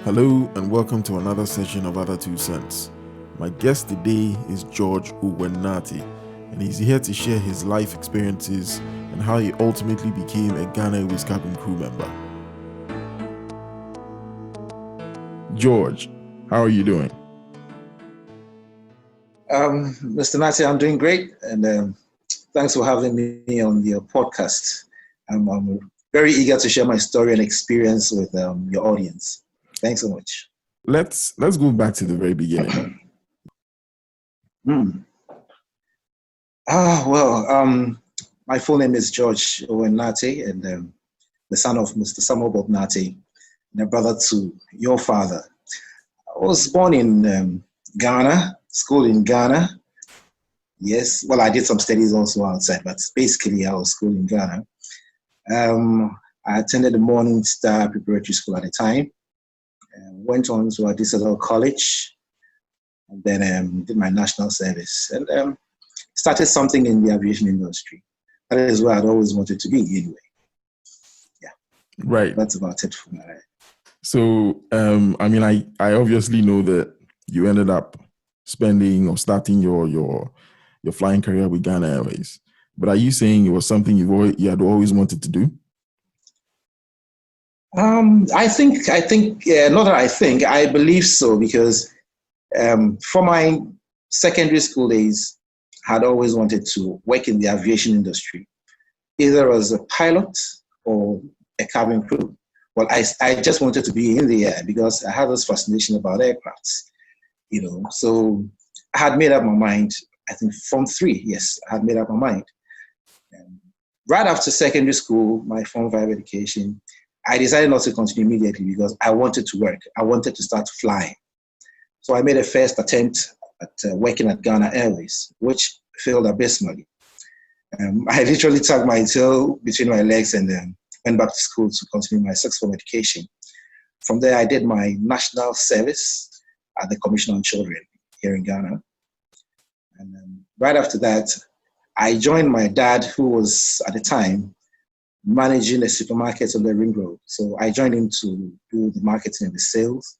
Hello and welcome to another session of otherTwoCents. My guest today is George Uwenati, and he's here to share his life experiences and how he ultimately became a Ghana Airways cabin crew member. George, how are you doing? Mr. Nati, I'm doing great, and thanks for having me on your podcast. I'm very eager to share my story and experience with your audience. Thanks so much. Let's go back to the very beginning. My full name is George Uwenati, and the son of Mr. Samuel Bob Nati, and a brother to your father. I was born in Ghana, school in Ghana. Yes, well, I did some studies also outside, but basically I was school in Ghana. I attended the Morning Star Preparatory School at the time. Went on to Adisado College, and then did my national service, and started something in the aviation industry. That is where I'd always wanted to be anyway. Yeah. Right. That's about it for me. So, I obviously know that you ended up spending or starting your flying career with Ghana Airways. But are you saying it was something you had always wanted to do? I believe so, because for my secondary school days, I had always wanted to work in the aviation industry, either as a pilot or a cabin crew. Well, I just wanted to be in the air because I had this fascination about aircrafts, So I had made up my mind, I think Form 3, yes, I had made up my mind. Right after secondary school, my Form 5 education, I decided not to continue immediately because I wanted to work. I wanted to start flying. So I made a first attempt at working at Ghana Airways, which failed abysmally. I literally tucked my tail between my legs and went back to school to continue my sixth form education. From there, I did my national service at the Commission on Children here in Ghana. And right after that, I joined my dad, who was at the time managing a supermarket on the Ring Road. So I joined him to do the marketing and the sales.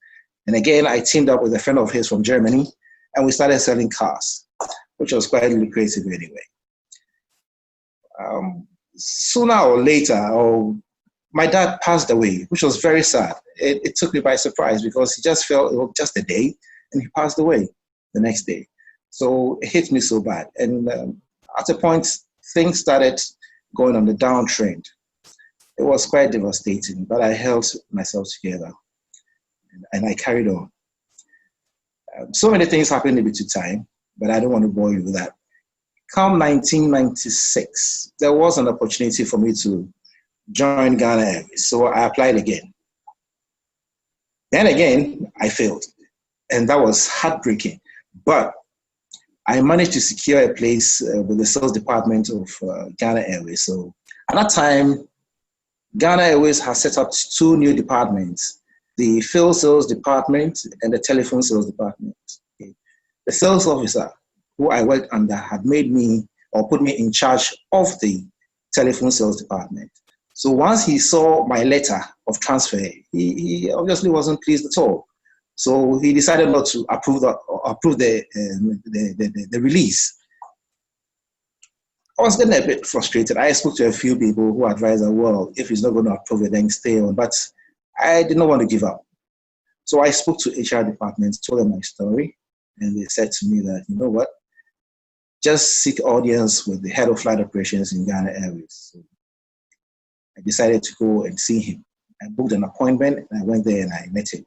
And again, I teamed up with a friend of his from Germany, and we started selling cars, which was quite lucrative anyway. Sooner or later, my dad passed away, which was very sad. It took me by surprise because he just felt it was just a day, and he passed away the next day. So it hit me so bad. And at a point, things started going on the downtrend. It was quite devastating, but I held myself together and I carried on. So many things happened in between time, but I don't want to bore you with that. Come 1996, there was an opportunity for me to join Ghana Airways, so I applied again. Then again, I failed, and that was heartbreaking. But I managed to secure a place with the sales department of Ghana Airways. So at that time, Ghana Airways has set up two new departments, the field sales department and the telephone sales department. Okay. The sales officer who I worked under had made me or put me in charge of the telephone sales department. So once he saw my letter of transfer, he obviously wasn't pleased at all. So he decided not to approve the release. I was getting a bit frustrated. I spoke to a few people who advised that, well, if he's not going to approve it, then stay on. But I did not want to give up. So I spoke to HR department, told them my story, and they said to me that, you know what, just seek audience with the head of flight operations in Ghana Airways. So I decided to go and see him. I booked an appointment, and I went there and I met him.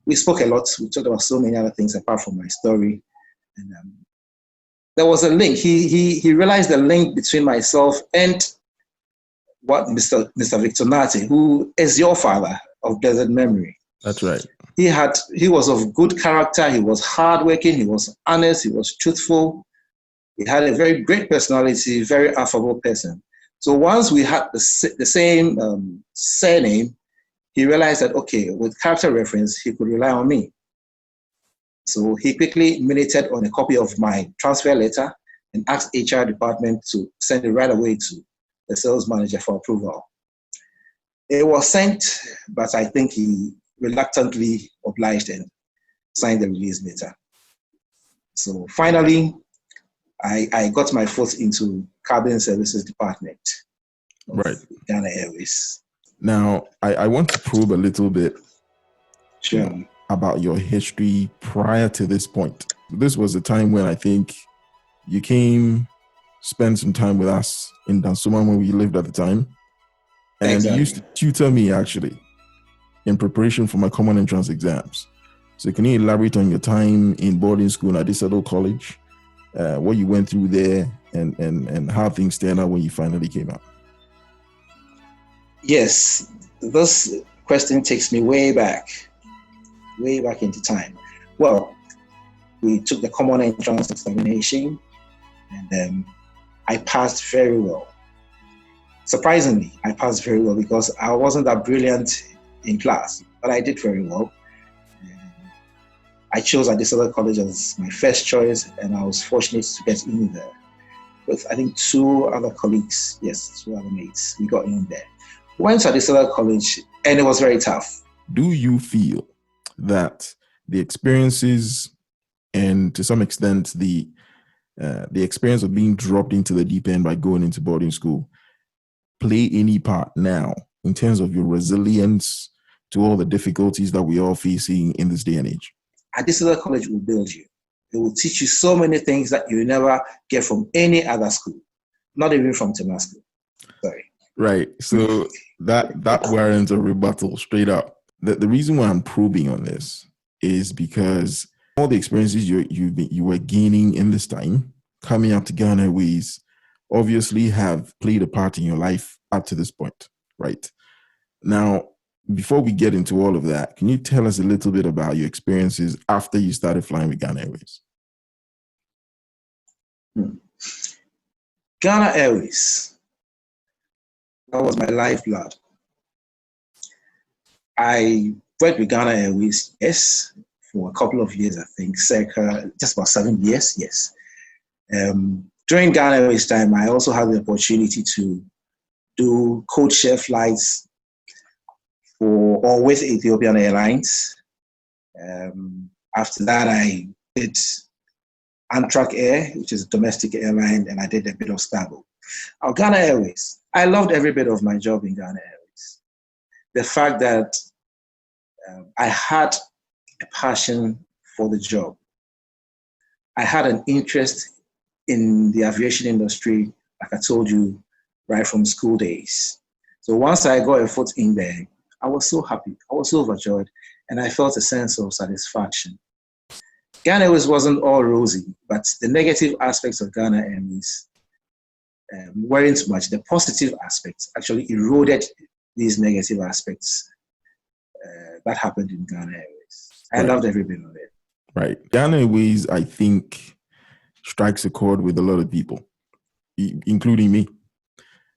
We spoke a lot. We talked about so many other things apart from my story. And there was a link. He realized the link between myself and what Mr. Victor Nati, who is your father of blessed memory. That's right. He was of good character. He was hardworking. He was honest. He was truthful. He had a very great personality, very affable person. So once we had the same surname, he realized that, okay, with character reference, he could rely on me. So he quickly minuted on a copy of my transfer letter and asked HR department to send it right away to the sales manager for approval. It was sent, but I think he reluctantly obliged and signed the release letter. So finally, I got my foot into cabin services department of Right. Ghana Airways. Now, I want to probe a little bit Sure. about your history prior to this point. This was a time when I think you came, spend some time with us in Dansuma when we lived at the time. And Exactly. you used to tutor me actually in preparation for my common entrance exams. So can you elaborate on your time in boarding school at Adisado College, what you went through there, and how things turned out when you finally came out? Yes, this question takes me way back into time. Well, we took the common entrance examination, and I passed very well. Surprisingly, I passed very well because I wasn't that brilliant in class, but I did very well. I chose Adisada College as my first choice, and I was fortunate to get in there with, I think, two other colleagues. Yes, two other mates. We got in there. We went to Adisada College, and it was very tough. Do you feel that the experiences and to some extent the experience of being dropped into the deep end by going into boarding school play any part now in terms of your resilience to all the difficulties that we are facing in this day and age? Adisada College will build you. It will teach you so many things that you never get from any other school, not even from Tema school. Sorry. Right. So that warrants a rebuttal straight up. The reason why I'm probing on this is because all the experiences you were gaining in this time, coming up to Ghana Airways, obviously have played a part in your life up to this point, right? Now, before we get into all of that, can you tell us a little bit about your experiences after you started flying with Ghana Airways? Ghana Airways, that was my lifeblood. I worked with Ghana Airways, yes, for a couple of years, I think, circa just about 7 years, yes. During Ghana Airways time, I also had the opportunity to do code share flights for or with Ethiopian Airlines. After that, I did Amtrak Air, which is a domestic airline, and I did a bit of Starboard. Ghana Airways, I loved every bit of my job in Ghana Airways. The fact that I had a passion for the job. I had an interest in the aviation industry, like I told you, right from school days. So once I got a foot in there, I was so happy, I was so overjoyed, and I felt a sense of satisfaction. Ghana Airways wasn't all rosy, but the negative aspects of Ghana Airways weren't much. The positive aspects actually eroded these negative aspects that happened in Ghana Airways. I loved every bit of it. Right. Ghana Airways, I think, strikes a chord with a lot of people, including me.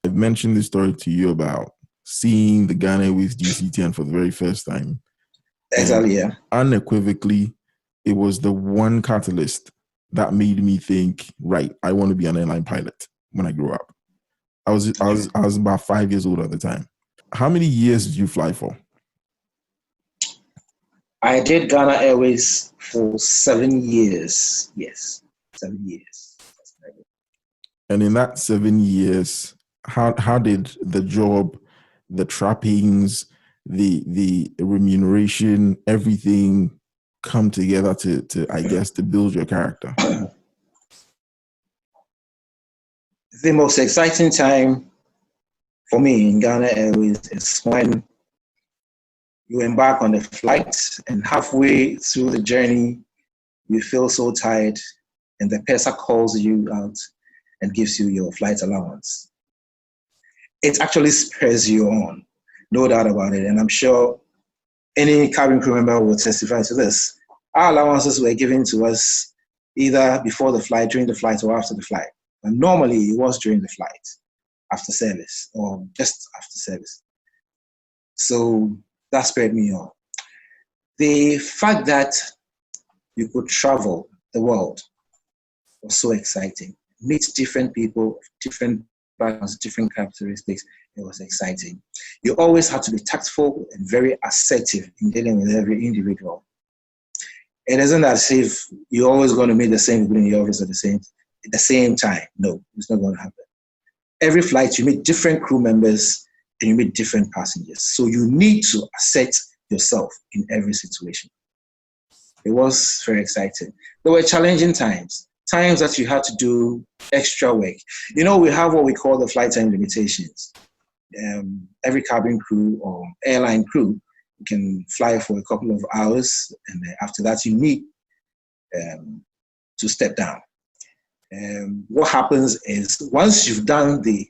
I've mentioned this story to you about seeing the Ghana Airways DC-10 for the very first time. Exactly, yeah. Unequivocally, it was the one catalyst that made me think, right, I want to be an airline pilot when I grew up. I was about 5 years old at the time. How many years did you fly for? I did Ghana Airways for 7 years. Yes, 7 years. And in that 7 years, how did the job, the trappings, the remuneration, everything come together to I guess to build your character? The most exciting time for me in Ghana Airways is when you embark on a flight and halfway through the journey, you feel so tired and the purser calls you out and gives you your flight allowance. It actually spurs you on, no doubt about it. And I'm sure any cabin crew member will testify to this. Our allowances were given to us either before the flight, during the flight, or after the flight. And normally it was during the flight, after service, or just after service. So that spurred me on. The fact that you could travel the world was so exciting. Meet different people, different backgrounds, different characteristics, It was exciting. You always had to be tactful and very assertive in dealing with every individual. It isn't as if you're always going to meet the same people in the office at the same time. No, it's not going to happen. Every flight, you meet different crew members and you meet different passengers. So you need to assert yourself in every situation. It was very exciting. There were challenging times that you had to do extra work. We have what we call the flight time limitations. Every cabin crew or airline crew can fly for a couple of hours, and then after that you need to step down. What happens is once you've done the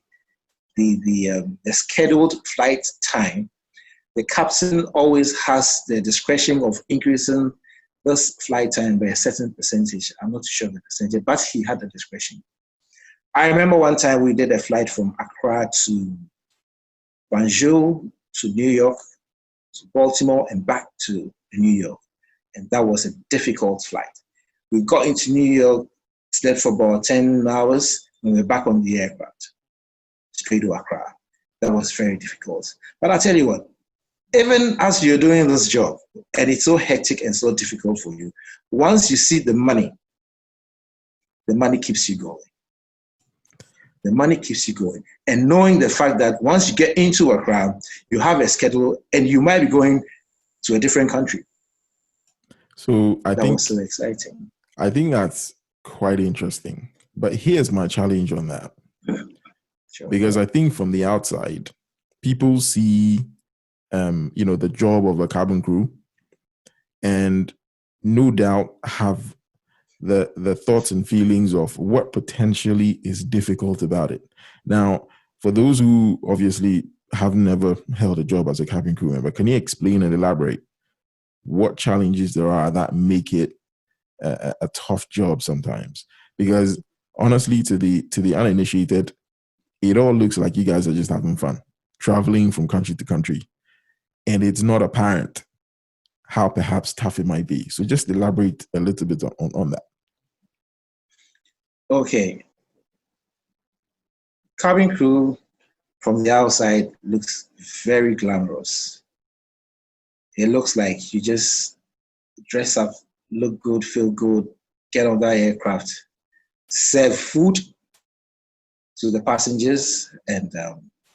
scheduled flight time, the captain always has the discretion of increasing this flight time by a certain percentage. I'm not sure the percentage, but he had the discretion. I remember one time we did a flight from Accra to Banjul to New York, to Baltimore, and back to New York. And that was a difficult flight. We got into New York, slept for about 10 hours, and we were back on the aircraft, straight to Accra. That was very difficult. But I'll tell you what, even as you're doing this job, and it's so hectic and so difficult for you, once you see the money keeps you going. The money keeps you going. And knowing the fact that once you get into Accra, you have a schedule and you might be going to a different country. So that was so exciting. I think that's quite interesting. But here's my challenge on that. Sure. Because I think from the outside, people see the job of a cabin crew, and no doubt have the thoughts and feelings of what potentially is difficult about it. Now, for those who obviously have never held a job as a cabin crew member, can you explain and elaborate what challenges there are that make it a tough job sometimes? Because honestly, to the uninitiated, it all looks like you guys are just having fun, traveling from country to country, and it's not apparent how perhaps tough it might be. So just elaborate a little bit on that. Okay. Cabin crew from the outside looks very glamorous. It looks like you just dress up, look good, feel good, get on that aircraft, serve food to the passengers, and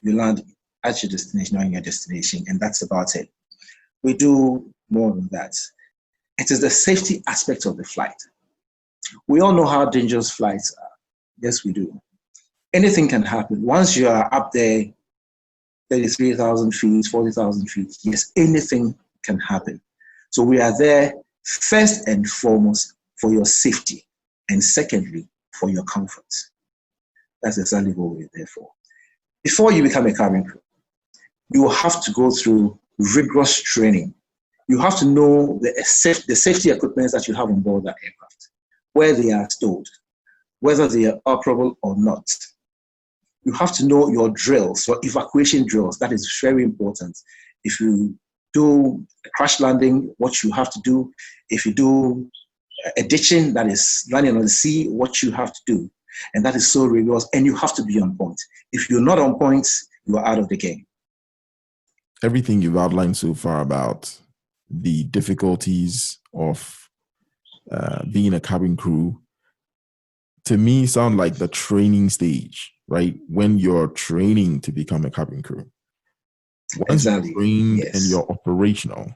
you land at your destination or in your destination, and that's about it. We do more than that. It is the safety aspect of the flight. We all know how dangerous flights are. Yes, we do. Anything can happen. Once you are up there, 33,000 feet, 40,000 feet, yes, anything can happen. So we are there first and foremost for your safety, and secondly, for your comfort. That's exactly what we're there for. Before you become a cabin crew, you will have to go through rigorous training. You have to know the safety equipment that you have on board that aircraft, where they are stored, whether they are operable or not. You have to know your drills, your evacuation drills. That is very important. If you do a crash landing, what you have to do. If you do a ditching, that is landing on the sea, what you have to do. And that is so rigorous, and you have to be on point. If you're not on point, you are out of the game. Everything you've outlined so far about the difficulties of being a cabin crew, to me, sound like the training stage, right? When you're training to become a cabin crew. Once Exactly. you're trained Yes. and you're operational,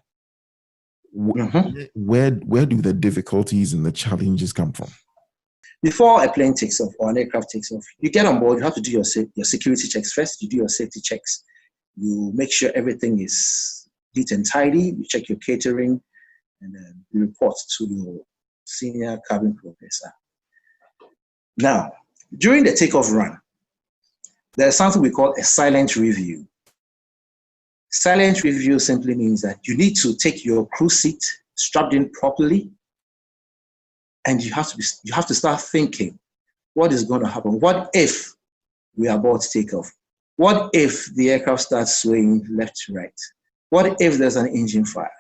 where do the difficulties and the challenges come from? Before a plane takes off or an aircraft takes off, you get on board, you have to do your security checks first. You do your safety checks. You make sure everything is neat and tidy. You check your catering, and then you report to your senior cabin crew officer. Now, during the takeoff run, there's something we call a silent review. Silent review simply means that you need to take your crew seat strapped in properly, and you have to start thinking, what is going to happen? What if we are about to take off? What if the aircraft starts swaying left to right? What if there's an engine fire?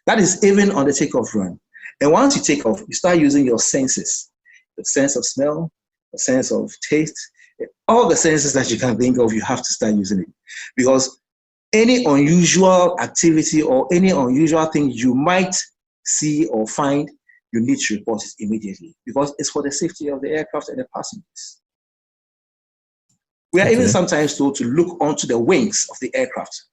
That is even on the takeoff run. And once you take off, you start using your senses, the sense of smell, the sense of taste, All the senses that you can think of, you have to start using it. Because any unusual activity or any unusual thing you might see or find, you need to report it immediately because it's for the safety of the aircraft and the passengers. We are even sometimes told to look onto the wings of the aircraft.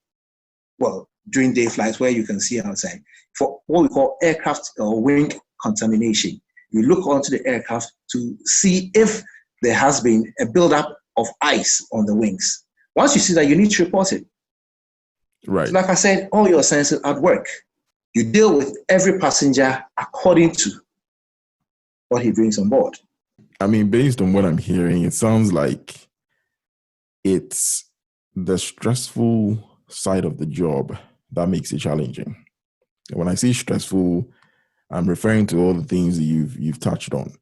Well, during day flights where you can see outside, for what we call aircraft or wing contamination. You look onto the aircraft to see if there has been a buildup of ice on the wings. Once you see that, you need to report it. Right. So like I said, all your senses at work. You deal with every passenger according to what he brings on board. I mean, based on what I'm hearing, it sounds like it's the stressful side of the job that makes it challenging. And when I say stressful, I'm referring to all the things that you've touched on.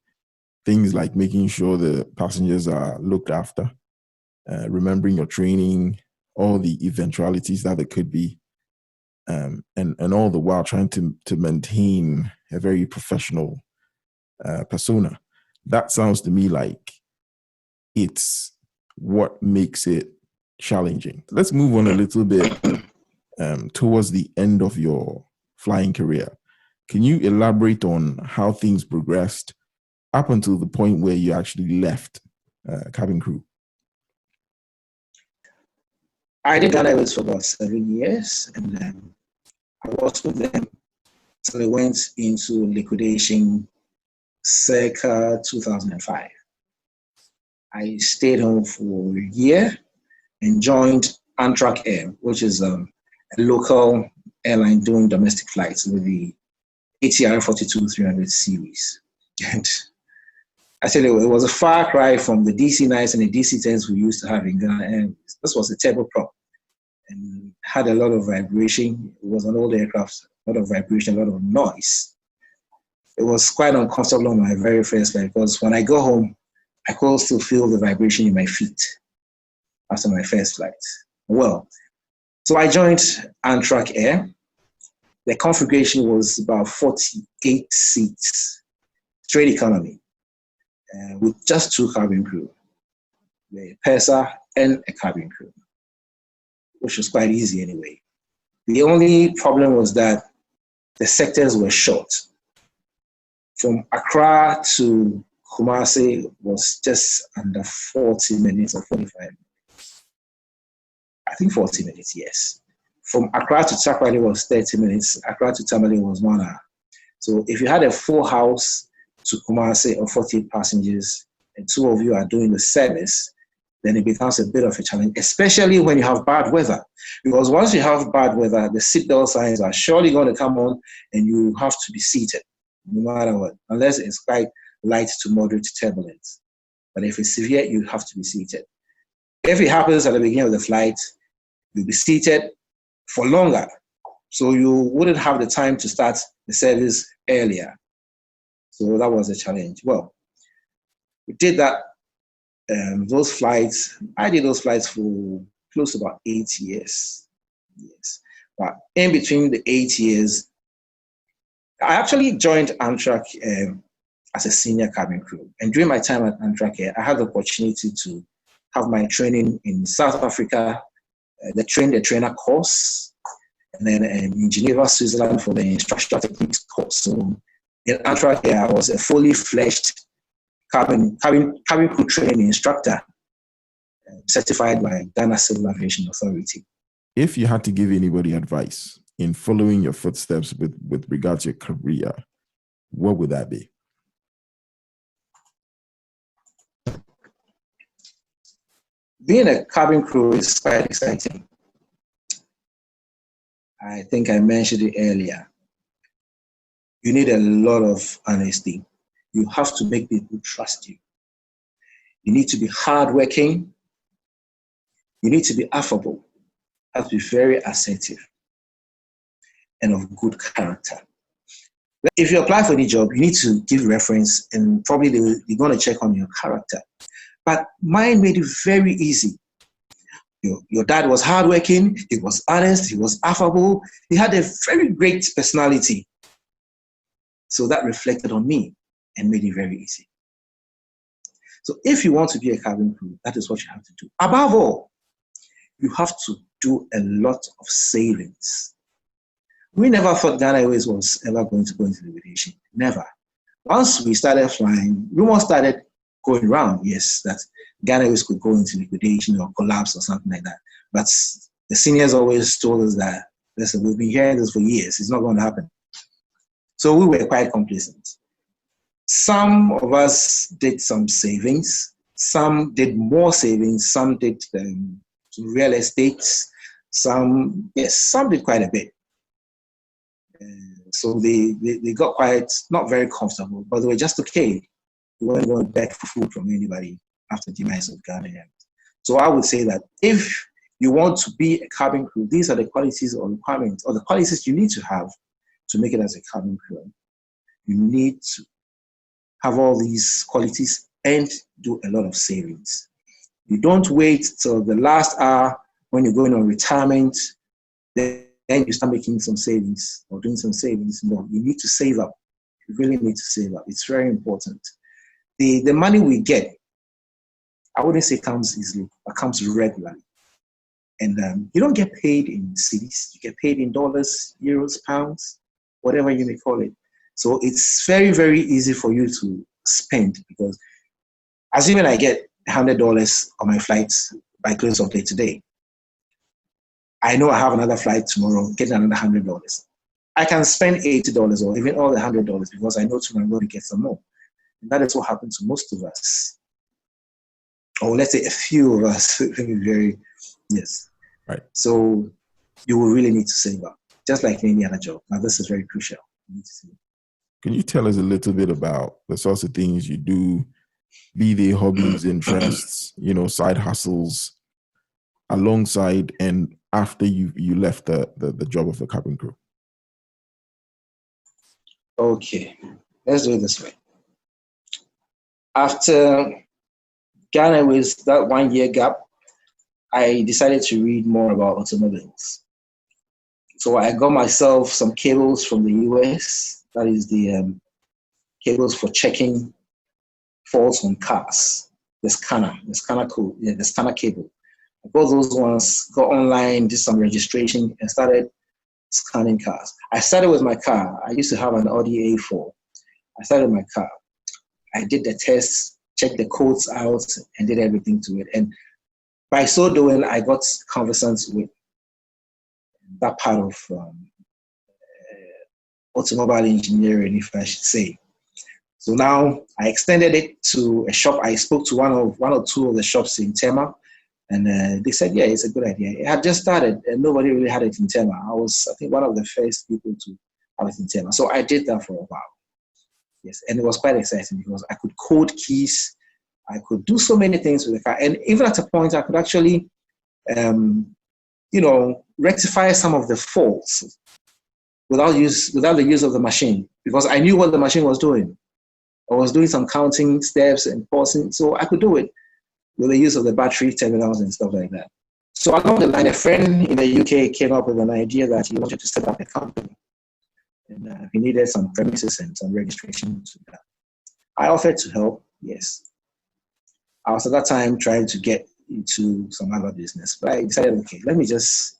Things like making sure the passengers are looked after, remembering your training, all the eventualities that there could be, and all the while trying to maintain a very professional persona. That sounds to me like it's what makes it challenging. Let's move on a little bit towards the end of your flying career. Can you elaborate on how things progressed up until the point where you actually left cabin crew? I did Ghana Airways for about 7 years, and I was with them till they went into liquidation circa 2005. I stayed home for a year and joined Amtrak Air, which is a local airline doing domestic flights with the ATR 42-300 series. And I tell you, it was a far cry from the DC-9s and the DC-10s we used to have in Ghana. And this was a turboprop and had a lot of vibration. It was an old aircraft, a lot of vibration, a lot of noise. It was quite uncomfortable on my very first flight because when I go home, I could still feel the vibration in my feet after my first flight. Well, so I joined Amtrak Air. The configuration was about 48 seats, straight economy, with just 2 cabin crew, the purser and a cabin crew, which was quite easy anyway. The only problem was that the sectors were short. From Accra to Kumasi was just under 40 minutes or 45 minutes. I think 40 minutes, yes. From Accra to Takoradi was 30 minutes. Accra to Tamale was 1 hour. So if you had a full house to Kumasi of 48 passengers and 2 of you are doing the service, then it becomes a bit of a challenge, especially when you have bad weather. Because once you have bad weather, the seatbelt signs are surely going to come on and you have to be seated, no matter what, unless it's quite light to moderate turbulence. But if it's severe, you have to be seated. If it happens at the beginning of the flight, you'll be seated for longer. So you wouldn't have the time to start the service earlier. So that was a challenge. Well, we did that. Those flights, I did those flights for close to about 8 years. Yes. But in between the 8 years, I actually joined Amtrak as a senior cabin crew. And during my time at Amtrak Air, I had the opportunity to have my training in South Africa, the trainer course, and then in Geneva, Switzerland for the instructional techniques course. So in Amtrak Air, I was a fully fledged cabin crew training instructor, certified by Ghana Civil Aviation Authority. If you had to give anybody advice in following your footsteps with regards to your career, what would that be? Being a cabin crew is quite exciting. I think I mentioned it earlier. You need a lot of honesty. You have to make people trust you. You need to be hardworking. You need to be affable. You have to be very assertive and of good character. If you apply for the job, you need to give reference and probably they're going to check on your character. But mine made it very easy. Your dad was hardworking, he was honest, he was affable, he had a very great personality. So that reflected on me and made it very easy. So if you want to be a cabin crew, that is what you have to do. Above all, you have to do a lot of savings. We never thought Ghana Airways was ever going to go into liquidation. Never. Once we started flying, rumors started going around, yes, that Ghana Airways could go into liquidation or collapse or something like that. But the seniors always told us that, listen, we've been hearing this for years. It's not going to happen. So we were quite complacent. Some of us did some savings. Some did more savings. Some did real estate. Some did quite a bit. So they got quite, not very comfortable, but they were just okay. They weren't going to beg for food from anybody after the demise of Ghana Airways. So I would say that if you want to be a cabin crew, these are the qualities or requirements or the qualities you need to have to make it as a cabin crew. You need to have all these qualities and do a lot of savings. You don't wait till the last hour when you're going on retirement, then you start making some savings or doing some savings. No, you need to save up. You really need to save up. It's very important. The money we get, I wouldn't say comes easily, but comes regularly. And you don't get paid in cedis. You get paid in dollars, euros, pounds, whatever you may call it. So it's very, very easy for you to spend because assuming I get $100 on my flights by close of day today, I know I have another flight tomorrow, getting another $100. I can spend $80 or even all the $100 because I know tomorrow I'm going to get some more. And that is what happened to most of us. Or let's say a few of us, yes. Right. So you will really need to save up, just like any other job. Now, this is very crucial. You need to save. Can you tell us a little bit about the sorts of things you do, be they hobbies, interests, side hustles, alongside and after you left the job of the cabin crew? Okay, let's do it this way. After Ghana Airways, that 1 year gap, I decided to read more about automobiles. So I got myself some cables from the US. That is the cables for checking faults on cars. The scanner code, the scanner cable. I got those ones, got online, did some registration, and started scanning cars. I started with my car. I used to have an Audi A4. I started with my car. I did the tests, checked the codes out, and did everything to it. And by so doing, I got conversant with that part of automobile engineering, if I should say. So now I extended it to a shop. I spoke to one or two of the shops in Tema, and they said, yeah, it's a good idea. It had just started, and nobody really had it in Tema. I was, I think, one of the first people to have it in Tema. So I did that for a while. Yes, and it was quite exciting because I could code keys. I could do so many things with the car. And even at a point, I could actually, rectify some of the faults without the use of the machine because I knew what the machine was doing. I was doing some counting steps and pausing, so I could do it with the use of the battery terminals and stuff like that. So along the line, a friend in the UK came up with an idea that he wanted to set up a company. And he needed some premises and some registration to that. I offered to help, yes. I was at that time trying to get into some other business, but I decided, okay, let me just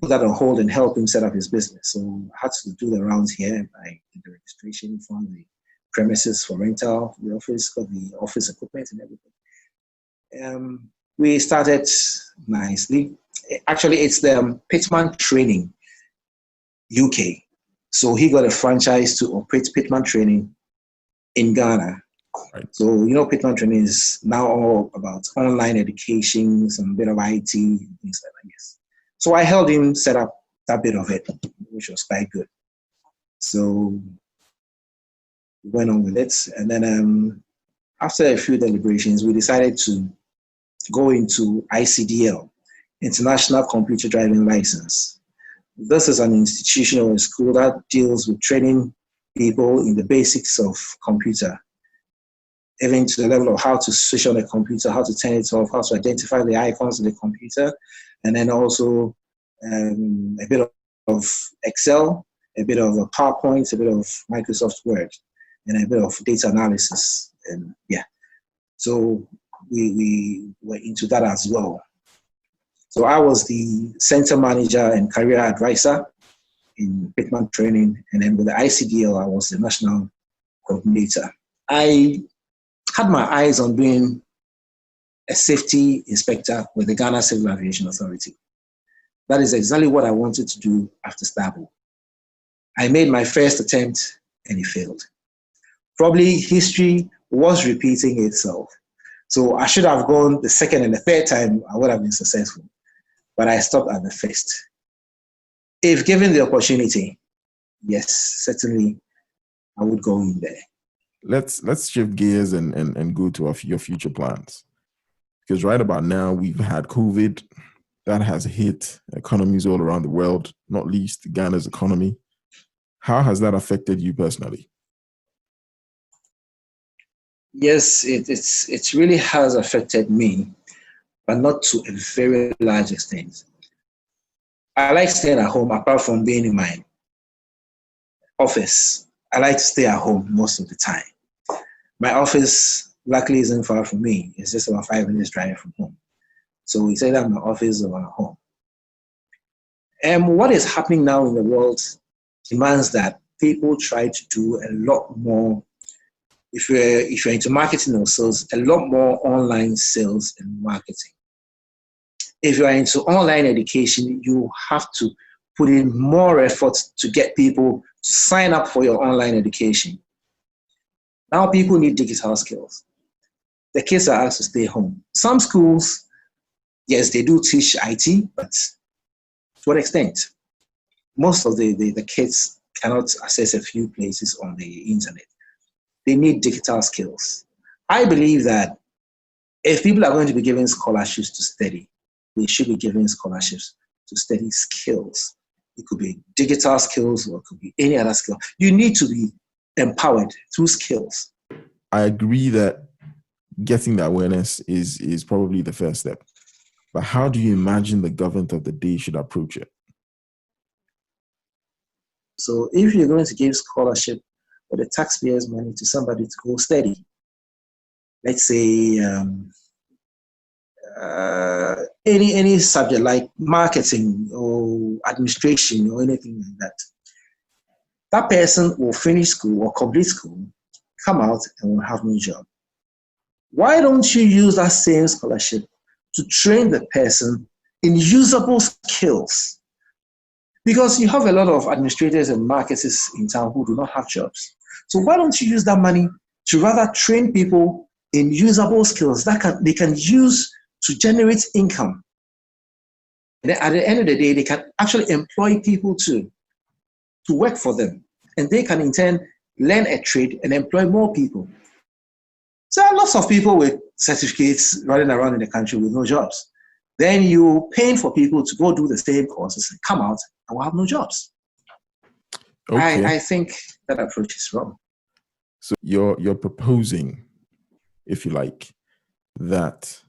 put that on hold and help him set up his business. So I had to do the rounds here. I did the registration, found the premises for rental, the office, got the office equipment and everything. We started nicely. Actually, it's the Pitman Training UK. So he got a franchise to operate Pitman Training in Ghana. Right. So, Pitman Training is now all about online education, some bit of IT, things like that, yes. So I helped him set up that bit of it, which was quite good. So we went on with it. And then after a few deliberations, we decided to go into ICDL, International Computer Driving License. This is an institution or a school that deals with training people in the basics of computer, even to the level of how to switch on a computer, how to turn it off, how to identify the icons of the computer, and then also a bit of Excel, a bit of PowerPoint, a bit of Microsoft Word, and a bit of data analysis. And yeah, So we were into that as well. So I was the center manager and career advisor in Vocational Training, and then with the ICDL, I was the national coordinator. I had my eyes on being a safety inspector with the Ghana Civil Aviation Authority. That is exactly what I wanted to do after Stable. I made my first attempt and it failed. Probably history was repeating itself. So I should have gone the second and the third time, I would have been successful. But I stopped at the first. If given the opportunity, yes, certainly I would go in there. Let's shift gears and go to your future plans. Because right about now, we've had COVID that has hit economies all around the world, not least Ghana's economy. How has that affected you personally? Yes, it really has affected me, but not to a very large extent. I like staying at home apart from being in my office. I like to stay at home most of the time. My office, luckily, isn't far from me. It's just about 5 minutes drive from home. So it's either my office or at home. And what is happening now in the world demands that people try to do a lot more. If you're into marketing or sales, a lot more online sales and marketing. If you are into online education, you have to put in more effort to get people to sign up for your online education. Now people need digital skills. The kids are asked to stay home. Some schools, yes, they do teach IT, but to what extent? Most of the kids cannot access a few places on the internet. They need digital skills. I believe that if people are going to be given scholarships to study, they should be given scholarships to study skills. It could be digital skills or it could be any other skill. You need to be empowered through skills. I agree that getting the awareness is probably the first step. But how do you imagine the government of the day should approach it? So if you're going to give scholarship or the taxpayers' money to somebody to go study, let's say any subject like marketing or administration or anything like that, that person will finish school or complete school, come out and will have no job. Why don't you use that same scholarship to train the person in usable skills? Because you have a lot of administrators and marketers in town who do not have jobs. So why don't you use that money to rather train people in usable skills that they can use to generate income? And then at the end of the day, they can actually employ people to work for them. And they can in turn learn a trade and employ more people. So there are lots of people with certificates running around in the country with no jobs. Then you're paying for people to go do the same courses and come out and will have no jobs. Okay. I think that approach is wrong. So you're proposing, if you like, that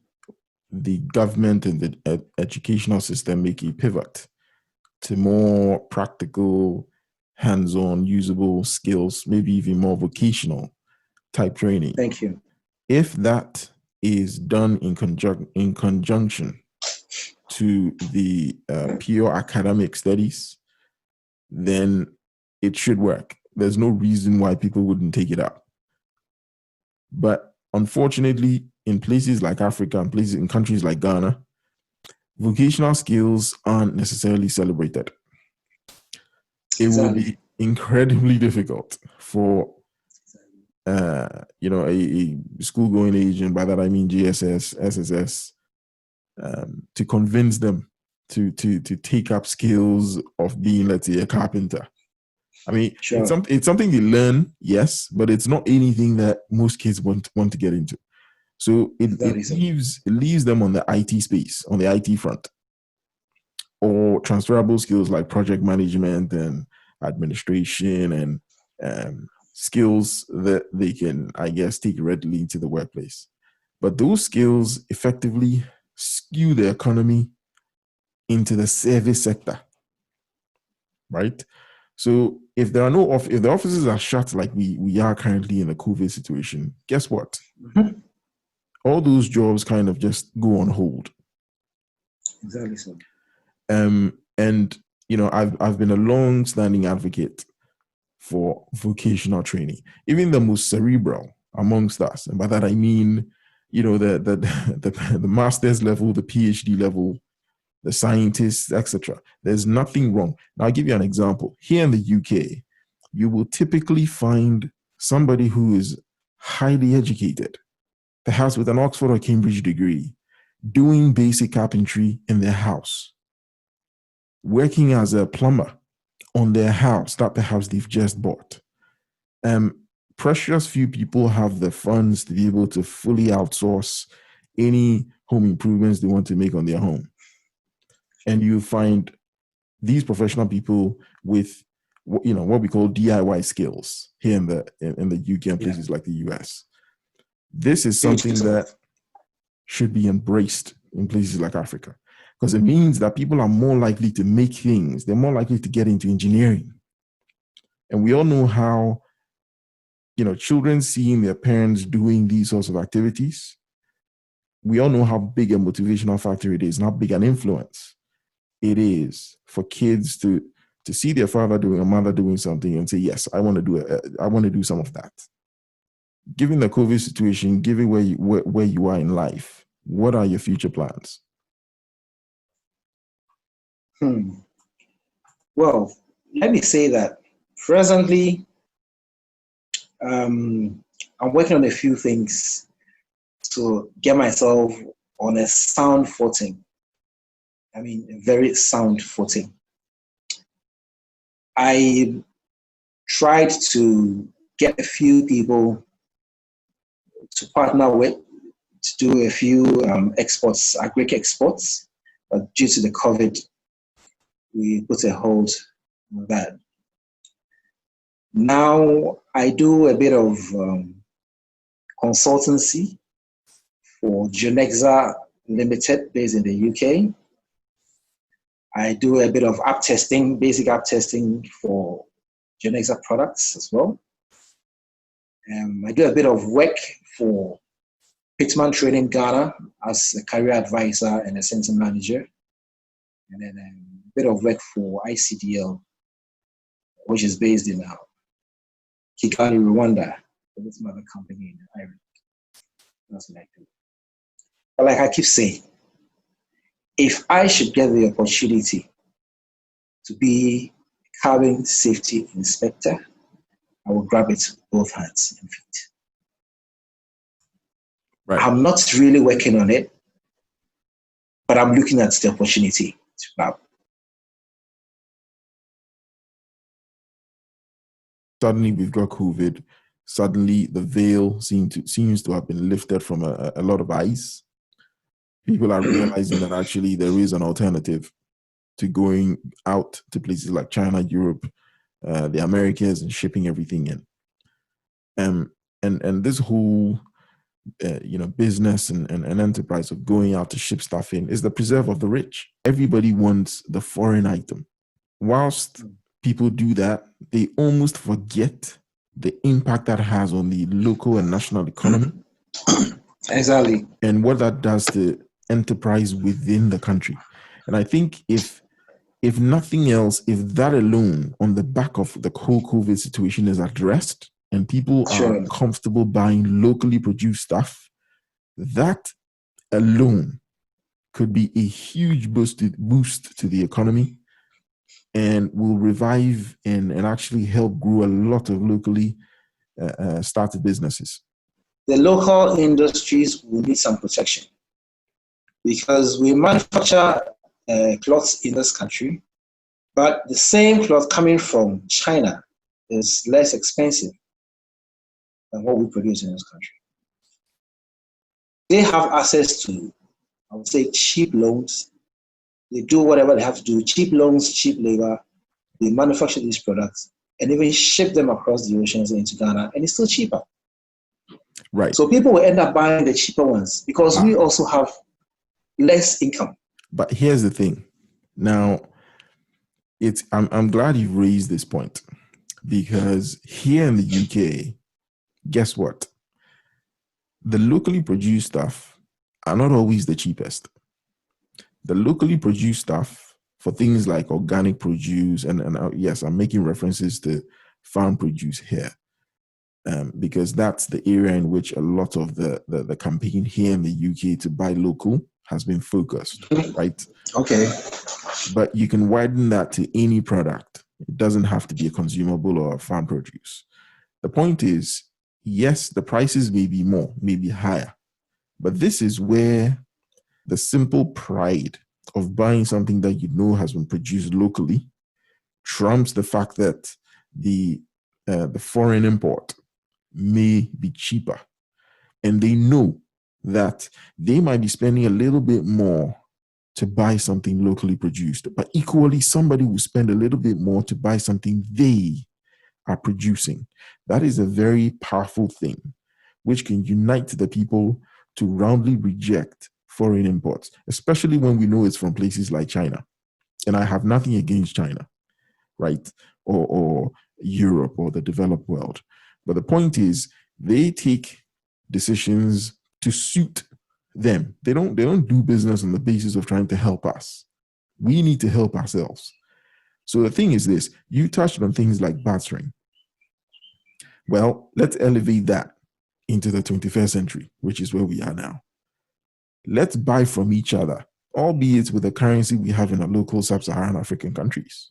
the government and the educational system make a pivot to more practical, hands-on, usable skills, maybe even more vocational type training. Thank you. If that is done in conjunction to the pure academic studies, then it should work. There's no reason why people wouldn't take it up. But unfortunately, in places like Africa and places in countries like Ghana, vocational skills aren't necessarily celebrated. It will be incredibly difficult for a school-going age, and by that I mean GSS, SSS, to convince them to take up skills of being, let's say, a carpenter. I mean, sure. It's something they learn, yes, but it's not anything that most kids want to get into. So it leaves them on the IT space, on the IT front, or transferable skills like project management and administration and skills that they can, I guess, take readily into the workplace. But those skills effectively skew the economy into the service sector, right? So if the offices are shut like we are currently in the COVID situation, guess what? Mm-hmm. all those jobs kind of just go on hold. Exactly so. And I've been a long-standing advocate for vocational training, even the most cerebral amongst us, and by that I mean, the master's level, the PhD level, the scientists, etc. There's nothing wrong. Now, I'll give you an example. Here in the UK, you will typically find somebody who is highly educated, perhaps with an Oxford or Cambridge degree, doing basic carpentry in their house, working as a plumber on their house that perhaps they've just bought. Precious few people have the funds to be able to fully outsource any home improvements they want to make on their home. And you find these professional people with what we call DIY skills here in the UK and places like the US. This is something that should be embraced in places like Africa, because it means that people are more likely to make things. They're more likely to get into engineering. And we all know how, children seeing their parents doing these sorts of activities, we all know how big a motivational factor it is, and how big an influence it is for kids to see their father doing or mother doing something and say, yes, I want to do it. I want to do some of that. Given the COVID situation, given where you are in life, what are your future plans? Well, let me say that presently, I'm working on a few things to get myself on a sound footing. I mean, a very sound footing. I tried to get a few people to partner with to do a few exports, agric exports, but due to the COVID, we put a hold on that. Now I do a bit of consultancy for Genexa Limited, based in the UK. I do a bit of app testing, basic app testing for Genexa products as well. I do a bit of work for Vocational Training Ghana as a career advisor and a center manager. And then a bit of work for ICDL, which is based in Kigali, Rwanda, with some other company in Ireland. That's what I do. But like I keep saying, if I should get the opportunity to be a cabin safety inspector, I will grab it with both hands and feet. Right. I'm not really working on it, but I'm looking at the opportunity to grab. Suddenly we've got COVID. Suddenly the veil seems to have been lifted from a lot of eyes. People are realizing that actually there is an alternative to going out to places like China, Europe, the Americas, and shipping everything in. And this whole business and enterprise of going out to ship stuff in is the preserve of the rich. Everybody wants the foreign item. Whilst people do that, they almost forget the impact that has on the local and national economy. Exactly. And what that does to enterprise within the country. And I think if nothing else, if that alone on the back of the whole COVID situation is addressed and people are comfortable buying locally produced stuff, that alone could be a huge boost to the economy and will revive and actually help grow a lot of locally started businesses. The local industries will need some protection because we manufacture cloths in this country, but the same cloth coming from China is less expensive than what we produce in this country. They have access to, I would say, cheap loans. They do whatever they have to do, cheap loans, cheap labor. They manufacture these products and even ship them across the oceans into Ghana, and it's still cheaper. Right. So people will end up buying the cheaper ones because we also have less income. But here's the thing. Now, I'm glad you've raised this point, because here in the UK, guess what? the locally produced stuff are not always the cheapest. The locally produced stuff for things like organic produce, and yes, I'm making references to farm produce here, because that's the area in which a lot of the campaign here in the UK to buy local has been focused, right? Okay. But you can widen that to any product. It doesn't have to be a consumable or a farm produce. The point is, yes, the prices may be more, may be higher, but this is where the simple pride of buying something that you know has been produced locally trumps the fact that the foreign import may be cheaper. And they know that they might be spending a little bit more to buy something locally produced, but equally somebody will spend a little bit more to buy something they are producing. That is a very powerful thing, which can unite the people to roundly reject foreign imports, especially when we know it's from places like China. And I have nothing against China, right? Or Europe or the developed world. But the point is, they take decisions to suit them. They don't do business on the basis of trying to help us. We need to help ourselves. So the thing is this, you touched on things like bartering. Well, let's elevate that into the 21st century, which is where we are now. Let's buy from each other, albeit with the currency we have in our local sub-Saharan African countries.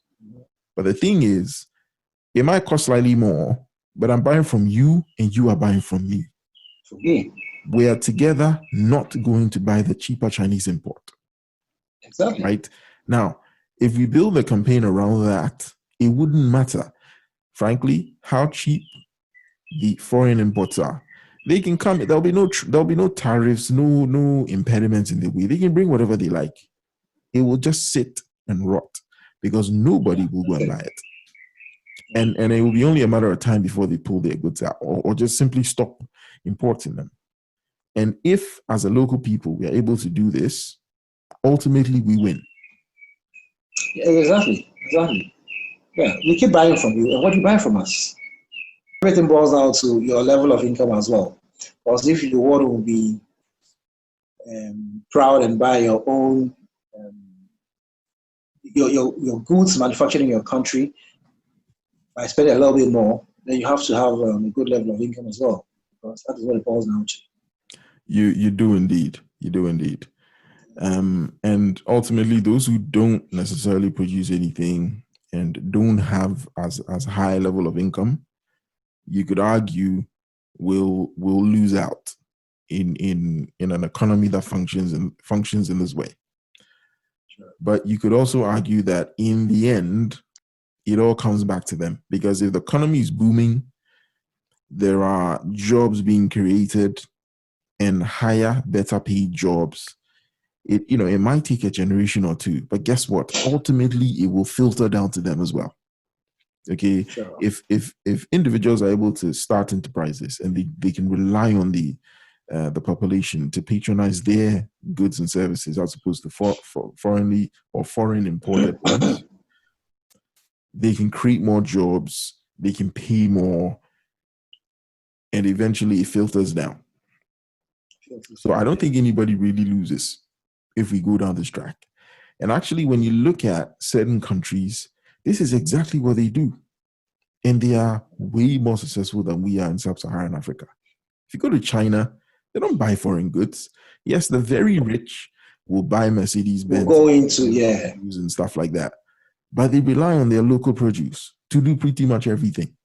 But the thing is, it might cost slightly more, but I'm buying from you and you are buying from me. Okay. We are together not going to buy the cheaper Chinese import. Exactly. Right? Now, if we build a campaign around that, it wouldn't matter, frankly, how cheap the foreign imports are. They can come, there'll be no tariffs, no impediments in the way. They can bring whatever they like. It will just sit and rot because nobody will go and buy it. And it will be only a matter of time before they pull their goods out or just simply stop importing them. And if, as a local people, we are able to do this, ultimately we win. Yeah, exactly. Yeah, we keep buying from you. And what do you buy from us? Everything boils down to your level of income as well. Because if you want to be proud and buy your own your goods manufactured in your country by spending a little bit more, then you have to have a good level of income as well. Because that is what it boils down to. You do indeed. You do indeed. And ultimately, those who don't necessarily produce anything and don't have as high a level of income, you could argue will lose out in an economy that functions in this way. Sure. But you could also argue that in the end, it all comes back to them, because if the economy is booming, there are jobs being created and higher, better paid jobs. It might take a generation or two, but guess what? Ultimately, it will filter down to them as well. Okay, sure. If individuals are able to start enterprises and they can rely on the population to patronize their goods and services as opposed to foreign imported ones, they can create more jobs, they can pay more, and eventually it filters down. So I don't think anybody really loses if we go down this track. And actually, when you look at certain countries, this is exactly what they do. And they are way more successful than we are in sub-Saharan Africa. If you go to China, they don't buy foreign goods. Yes, the very rich will buy Mercedes-Benz and stuff like that. But they rely on their local produce to do pretty much everything.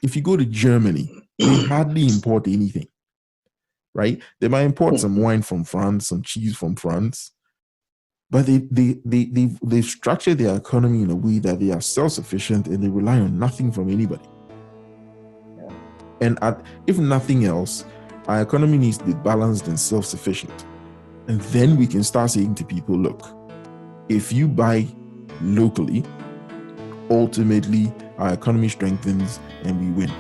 If you go to Germany, they hardly import anything. Right? They might import some wine from France, some cheese from France, but they've structured their economy in a way that they are self-sufficient and they rely on nothing from anybody. Yeah. And if nothing else, our economy needs to be balanced and self-sufficient. And then we can start saying to people, look, if you buy locally, ultimately our economy strengthens and we win.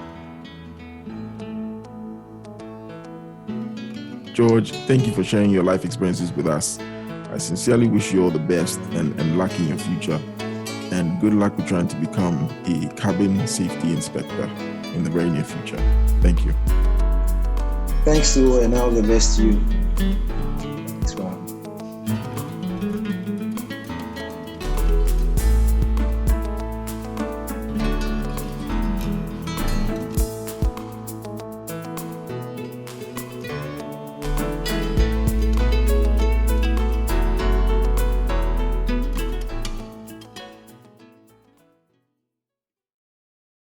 George, thank you for sharing your life experiences with us. I sincerely wish you all the best and luck in your future. And good luck with trying to become a cabin safety inspector in the very near future. Thank you. Thanks to and all the best to you.